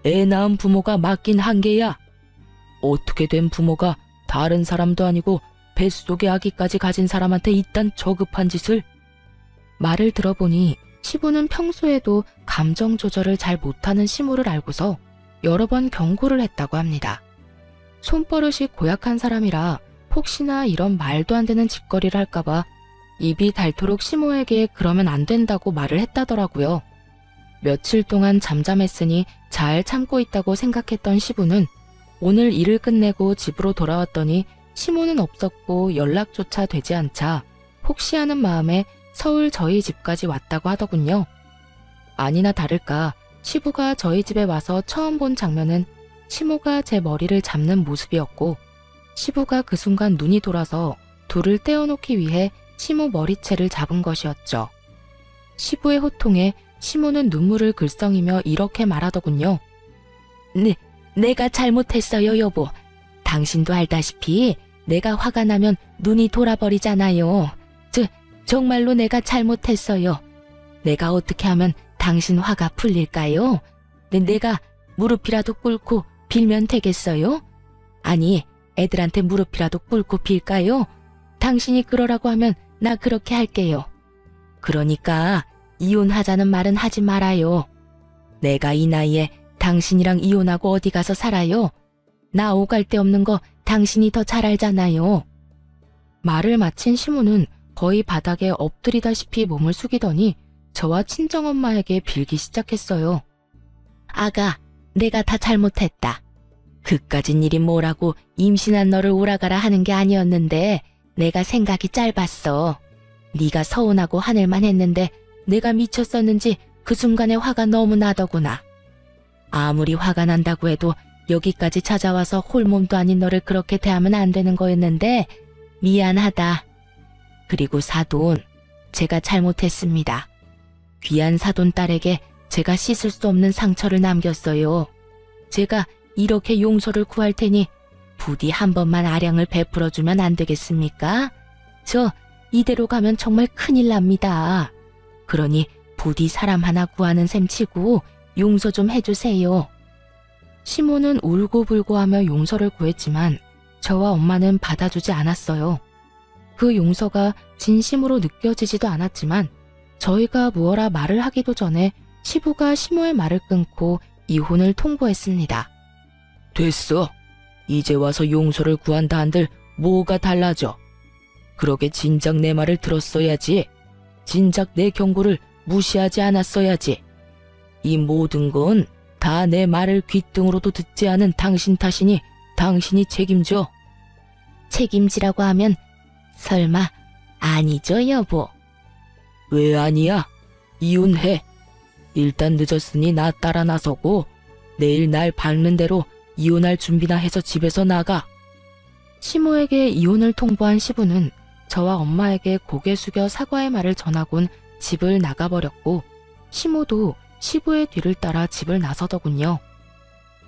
애 낳은 부모가 맡긴 한계야. 어떻게 된 부모가 다른 사람도 아니고 뱃속에 아기까지 가진 사람한테 이딴 저급한 짓을. 말을 들어보니 시부는 평소에도 감정 조절을 잘 못하는 시모를 알고서 여러 번 경고를 했다고 합니다. 손버릇이 고약한 사람이라 혹시나 이런 말도 안 되는 짓거리를 할까봐 입이 닳도록 시모에게 그러면 안 된다고 말을 했다더라고요. 며칠 동안 잠잠했으니 잘 참고 있다고 생각했던 시부는 오늘 일을 끝내고 집으로 돌아왔더니 시모는 없었고 연락조차 되지 않자 혹시 하는 마음에 서울 저희 집까지 왔다고 하더군요. 아니나 다를까 시부가 저희 집에 와서 처음 본 장면은 시모가 제 머리를 잡는 모습이었고, 시부가 그 순간 눈이 돌아서 둘을 떼어놓기 위해 시모 머리채를 잡은 것이었죠. 시부의 호통에 시모는 눈물을 글썽이며 이렇게 말하더군요. 내가 잘못했어요, 여보. 당신도 알다시피 내가 화가 나면 눈이 돌아버리잖아요. 정말로 내가 잘못했어요. 내가 어떻게 하면 당신 화가 풀릴까요? 내가 무릎이라도 꿇고 빌면 되겠어요? 아니, 애들한테 무릎이라도 꿇고 빌까요? 당신이 그러라고 하면 나 그렇게 할게요. 그러니까 이혼하자는 말은 하지 말아요. 내가 이 나이에 당신이랑 이혼하고 어디 가서 살아요? 나 오갈 데 없는 거 당신이 더 잘 알잖아요. 말을 마친 시모는 거의 바닥에 엎드리다시피 몸을 숙이더니 저와 친정엄마에게 빌기 시작했어요. 아가, 내가 다 잘못했다. 그까진 일이 뭐라고 임신한 너를 오라가라 하는 게 아니었는데 내가 생각이 짧았어. 네가 서운하고 화낼만 했는데 내가 미쳤었는지 그 순간에 화가 너무 나더구나. 아무리 화가 난다고 해도 여기까지 찾아와서 홀몸도 아닌 너를 그렇게 대하면 안 되는 거였는데 미안하다. 그리고 사돈, 제가 잘못했습니다. 귀한 사돈 딸에게 제가 씻을 수 없는 상처를 남겼어요. 제가 이렇게 용서를 구할 테니 부디 한 번만 아량을 베풀어주면 안 되겠습니까? 저 이대로 가면 정말 큰일 납니다. 그러니 부디 사람 하나 구하는 셈 치고 용서 좀 해주세요. 시모는 울고불고 하며 용서를 구했지만 저와 엄마는 받아주지 않았어요. 그 용서가 진심으로 느껴지지도 않았지만 저희가 무어라 말을 하기도 전에 시부가 시모의 말을 끊고 이혼을 통보했습니다. 됐어. 이제 와서 용서를 구한다 한들 뭐가 달라져. 그러게 진작 내 말을 들었어야지. 진작 내 경고를 무시하지 않았어야지. 이 모든 건 다 내 말을 귓등으로도 듣지 않은 당신 탓이니 당신이 책임져. 책임지라고 하면 설마 아니죠, 여보? 왜 아니야? 이혼해. 일단 늦었으니 나 따라 나서고 내일 날 밝는 대로 이혼할 준비나 해서 집에서 나가. 시모에게 이혼을 통보한 시부는 저와 엄마에게 고개 숙여 사과의 말을 전하곤 집을 나가버렸고 시모도 시부의 뒤를 따라 집을 나서더군요.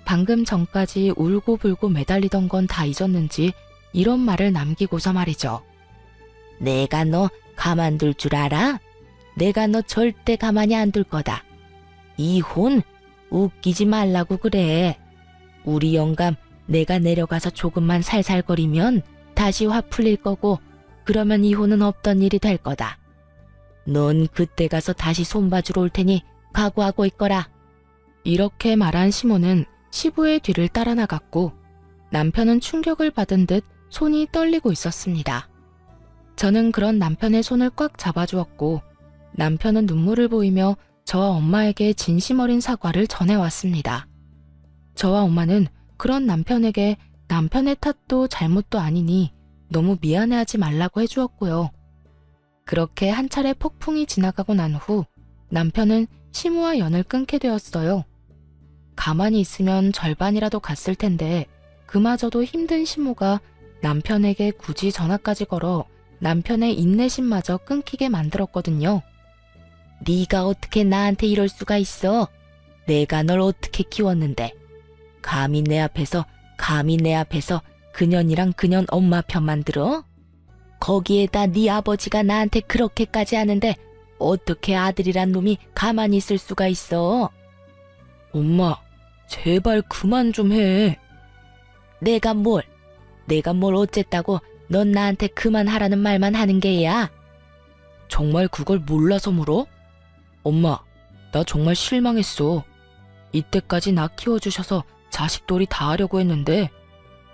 방금 전까지 울고불고 매달리던 건 다 잊었는지 이런 말을 남기고서 말이죠. 내가 너 가만둘 줄 알아? 내가 너 절대 가만히 안 둘 거다. 이혼? 웃기지 말라고 그래. 우리 영감 내가 내려가서 조금만 살살거리면 다시 화 풀릴 거고 그러면 이혼은 없던 일이 될 거다. 넌 그때 가서 다시 손봐주러 올 테니 각오하고 있거라. 이렇게 말한 시모는 시부의 뒤를 따라 나갔고 남편은 충격을 받은 듯 손이 떨리고 있었습니다. 저는 그런 남편의 손을 꽉 잡아주었고 남편은 눈물을 보이며 저와 엄마에게 진심 어린 사과를 전해왔습니다. 저와 엄마는 그런 남편에게 남편의 탓도 잘못도 아니니 너무 미안해하지 말라고 해주었고요. 그렇게 한 차례 폭풍이 지나가고 난 후 남편은 시모와 연을 끊게 되었어요. 가만히 있으면 절반이라도 갔을 텐데 그마저도 힘든 시모가 남편에게 굳이 전화까지 걸어 남편의 인내심마저 끊기게 만들었거든요. 네가 어떻게 나한테 이럴 수가 있어? 내가 널 어떻게 키웠는데. 감히 내 앞에서 그년이랑 그년 엄마 편만 들어? 거기에다 네 아버지가 나한테 그렇게까지 하는데 어떻게 아들이란 놈이 가만히 있을 수가 있어? 엄마, 제발 그만 좀 해. 내가 뭘 어쨌다고 넌 나한테 그만하라는 말만 하는 게야? 정말 그걸 몰라서 물어? 엄마, 나 정말 실망했어. 이때까지 나 키워주셔서 자식돌이 다 하려고 했는데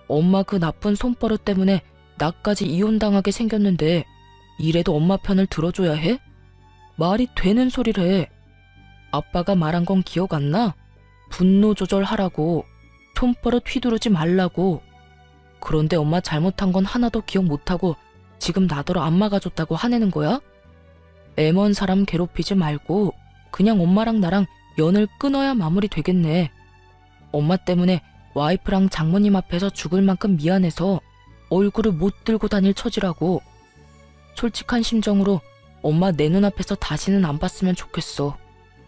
엄마 그 나쁜 손버릇 때문에 나까지 이혼당하게 생겼는데 이래도 엄마 편을 들어줘야 해? 말이 되는 소리를 해. 아빠가 말한 건 기억 안 나? 분노 조절하라고, 손버릇 휘두르지 말라고. 그런데 엄마 잘못한 건 하나도 기억 못하고 지금 나더러 안 막아줬다고 화내는 거야? 애먼 사람 괴롭히지 말고 그냥 엄마랑 나랑 연을 끊어야 마무리 되겠네. 엄마 때문에 와이프랑 장모님 앞에서 죽을 만큼 미안해서 얼굴을 못 들고 다닐 처지라고. 솔직한 심정으로 엄마 내 눈앞에서 다시는 안 봤으면 좋겠어.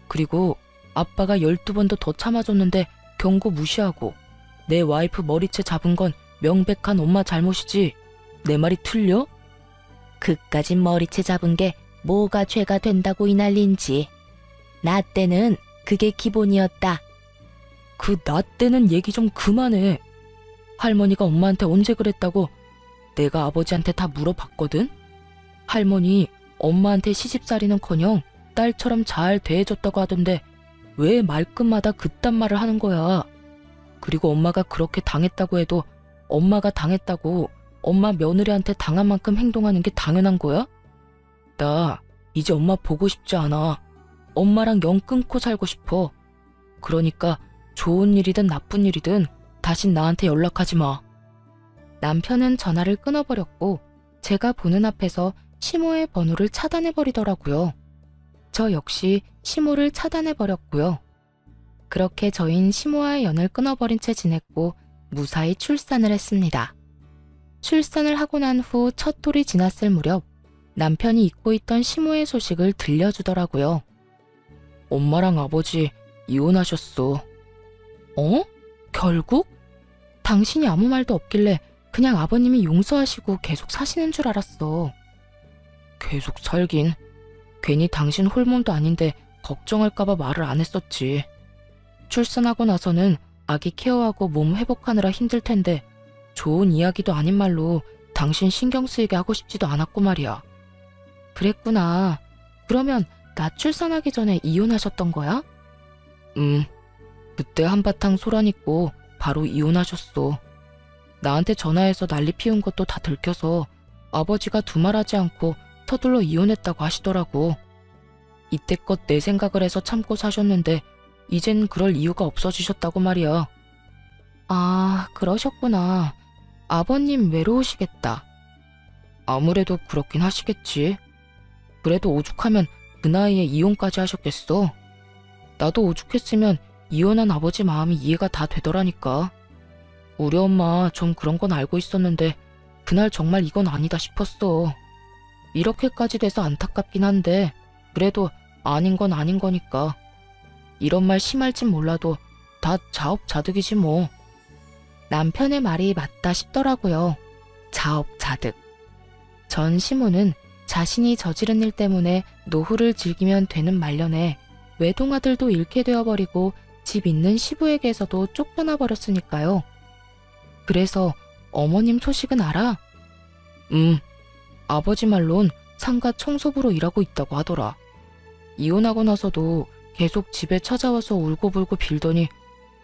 그리고 아빠가 12번도 더 참아줬는데 경고 무시하고 내 와이프 머리채 잡은 건 명백한 엄마 잘못이지. 내 말이 틀려? 그까짓 머리채 잡은 게 뭐가 죄가 된다고 이 난린지. 나 때는 그게 기본이었다. 그 나 때는 얘기 좀 그만해. 할머니가 엄마한테 언제 그랬다고 내가 아버지한테 다 물어봤거든. 할머니 엄마한테 시집살이는커녕 딸처럼 잘 대해줬다고 하던데 왜 말끝마다 그딴 말을 하는 거야. 그리고 엄마가 그렇게 당했다고 해도 엄마가 당했다고 엄마 며느리한테 당한 만큼 행동하는 게 당연한 거야? 나 이제 엄마 보고 싶지 않아. 엄마랑 영 끊고 살고 싶어. 그러니까 좋은 일이든 나쁜 일이든 다신 나한테 연락하지 마. 남편은 전화를 끊어버렸고 제가 보는 앞에서 시모의 번호를 차단해버리더라고요. 저 역시 시모를 차단해버렸고요. 그렇게 저흰 시모와의 연을 끊어버린 채 지냈고 무사히 출산을 했습니다. 출산을 하고 난 후 첫 돌이 지났을 무렵 남편이 잊고 있던 시모의 소식을 들려주더라고요. 엄마랑 아버지 이혼하셨어. 어? 결국? 당신이 아무 말도 없길래 그냥 아버님이 용서하시고 계속 사시는 줄 알았어. 계속 살긴. 괜히 당신 홀몸도 아닌데 걱정할까봐 말을 안 했었지. 출산하고 나서는 아기 케어하고 몸 회복하느라 힘들 텐데 좋은 이야기도 아닌 말로 당신 신경 쓰이게 하고 싶지도 않았고 말이야. 그랬구나. 그러면 나 출산하기 전에 이혼하셨던 거야? 그때 한바탕 소란있고 바로 이혼하셨어. 나한테 전화해서 난리 피운 것도 다 들켜서 아버지가 두말하지 않고 서둘러 이혼했다고 하시더라고. 이때껏 내 생각을 해서 참고 사셨는데 이젠 그럴 이유가 없어지셨다고 말이야. 아, 그러셨구나. 아버님 외로우시겠다. 아무래도 그렇긴 하시겠지. 그래도 오죽하면 그 나이에 이혼까지 하셨겠어. 나도 오죽했으면 이혼한 아버지 마음이 이해가 다 되더라니까. 우리 엄마 좀 그런 건 알고 있었는데 그날 정말 이건 아니다 싶었어. 이렇게까지 돼서 안타깝긴 한데 그래도 아닌 건 아닌 거니까. 이런 말 심할진 몰라도 다 자업자득이지 뭐. 남편의 말이 맞다 싶더라고요. 자업자득. 전 시모는 자신이 저지른 일 때문에 노후를 즐기면 되는 말년에 외동아들도 잃게 되어버리고 집 있는 시부에게서도 쫓겨나 버렸으니까요. 그래서 어머님 소식은 알아? 아버지 말론 상가 청소부로 일하고 있다고 하더라. 이혼하고 나서도 계속 집에 찾아와서 울고불고 빌더니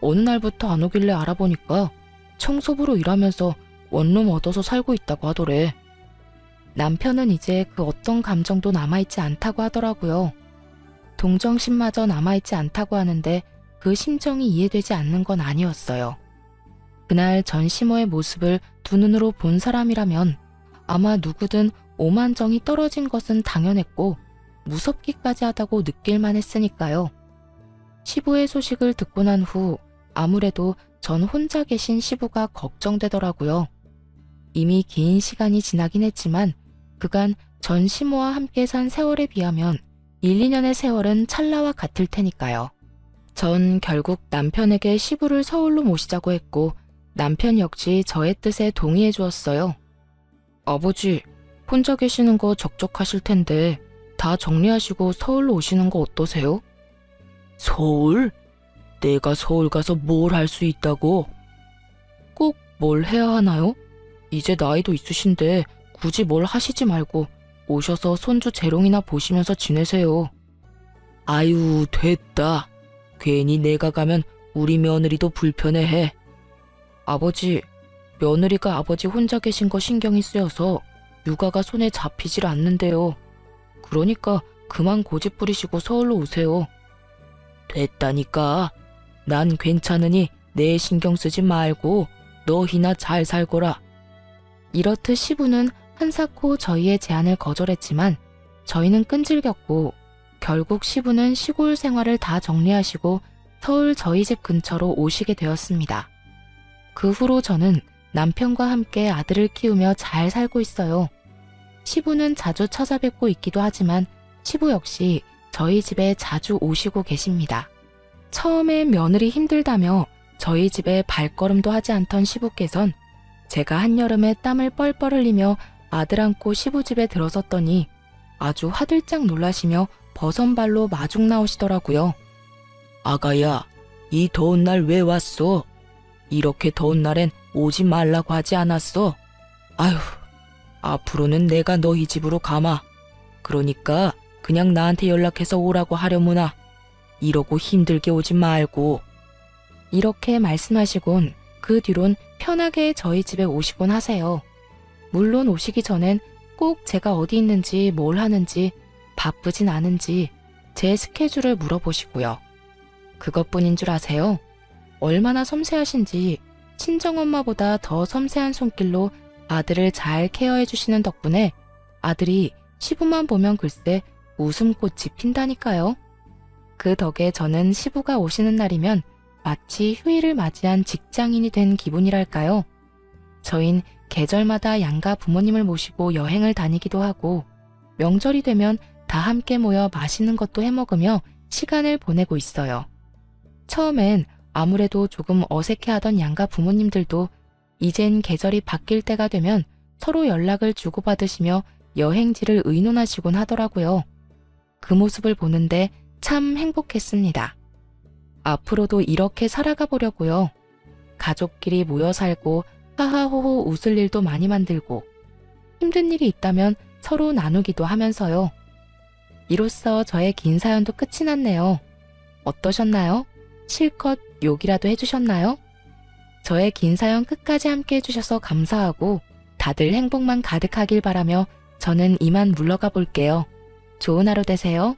어느 날부터 안 오길래 알아보니까 청소부로 일하면서 원룸 얻어서 살고 있다고 하더래. 남편은 이제 그 어떤 감정도 남아있지 않다고 하더라고요. 동정심마저 남아있지 않다고 하는데 그 심정이 이해되지 않는 건 아니었어요. 그날 전 시모의 모습을 두 눈으로 본 사람이라면 아마 누구든 오만정이 떨어진 것은 당연했고 무섭기까지 하다고 느낄만 했으니까요. 시부의 소식을 듣고 난 후 아무래도 전 혼자 계신 시부가 걱정되더라고요. 이미 긴 시간이 지나긴 했지만 그간 전 시모와 함께 산 세월에 비하면 1, 2년의 세월은 찰나와 같을 테니까요. 전 결국 남편에게 시부를 서울로 모시자고 했고 남편 역시 저의 뜻에 동의해 주었어요. 아버지, 혼자 계시는 거 적적하실 텐데 다 정리하시고 서울로 오시는 거 어떠세요? 서울? 내가 서울 가서 뭘 할 수 있다고? 꼭 뭘 해야 하나요? 이제 나이도 있으신데 굳이 뭘 하시지 말고 오셔서 손주 재롱이나 보시면서 지내세요. 아유, 됐다. 괜히 내가 가면 우리 며느리도 불편해해. 아버지, 며느리가 아버지 혼자 계신 거 신경이 쓰여서 육아가 손에 잡히질 않는데요. 그러니까 그만 고집 부리시고 서울로 오세요. 됐다니까. 난 괜찮으니 내 신경 쓰지 말고 너희나 잘 살거라. 이렇듯 시부는 한사코 저희의 제안을 거절했지만 저희는 끈질겼고 결국 시부는 시골 생활을 다 정리하시고 서울 저희 집 근처로 오시게 되었습니다. 그 후로 저는 남편과 함께 아들을 키우며 잘 살고 있어요. 시부는 자주 찾아뵙고 있기도 하지만 시부 역시 저희 집에 자주 오시고 계십니다. 처음에 며느리 힘들다며 저희 집에 발걸음도 하지 않던 시부께선 제가 한여름에 땀을 뻘뻘 흘리며 아들 안고 시부 집에 들어섰더니 아주 화들짝 놀라시며 버선발로 마중 나오시더라고요. 아가야, 이 더운 날 왜 왔어? 이렇게 더운 날엔 오지 말라고 하지 않았어? 아휴, 앞으로는 내가 너희 집으로 가마. 그러니까 그냥 나한테 연락해서 오라고 하려무나. 이러고 힘들게 오지 말고. 이렇게 말씀하시곤 그 뒤론 편하게 저희 집에 오시곤 하세요. 물론 오시기 전엔 꼭 제가 어디 있는지 뭘 하는지 바쁘진 않은지 제 스케줄을 물어보시고요. 그것뿐인 줄 아세요? 얼마나 섬세하신지 친정엄마보다 더 섬세한 손길로 아들을 잘 케어해 주시는 덕분에 아들이 시부만 보면 글쎄 웃음꽃이 핀다니까요. 그 덕에 저는 시부가 오시는 날이면 마치 휴일을 맞이한 직장인이 된 기분이랄까요. 저흰 계절마다 양가 부모님을 모시고 여행을 다니기도 하고 명절이 되면 다 함께 모여 맛있는 것도 해먹으며 시간을 보내고 있어요. 처음엔 아무래도 조금 어색해하던 양가 부모님들도 이젠 계절이 바뀔 때가 되면 서로 연락을 주고받으시며 여행지를 의논하시곤 하더라고요. 그 모습을 보는데 참 행복했습니다. 앞으로도 이렇게 살아가 보려고요. 가족끼리 모여 살고 하하호호 웃을 일도 많이 만들고 힘든 일이 있다면 서로 나누기도 하면서요. 이로써 저의 긴 사연도 끝이 났네요. 어떠셨나요? 실컷 욕이라도 해주셨나요? 저의 긴 사연 끝까지 함께 해주셔서 감사하고 다들 행복만 가득하길 바라며 저는 이만 물러가 볼게요. 좋은 하루 되세요.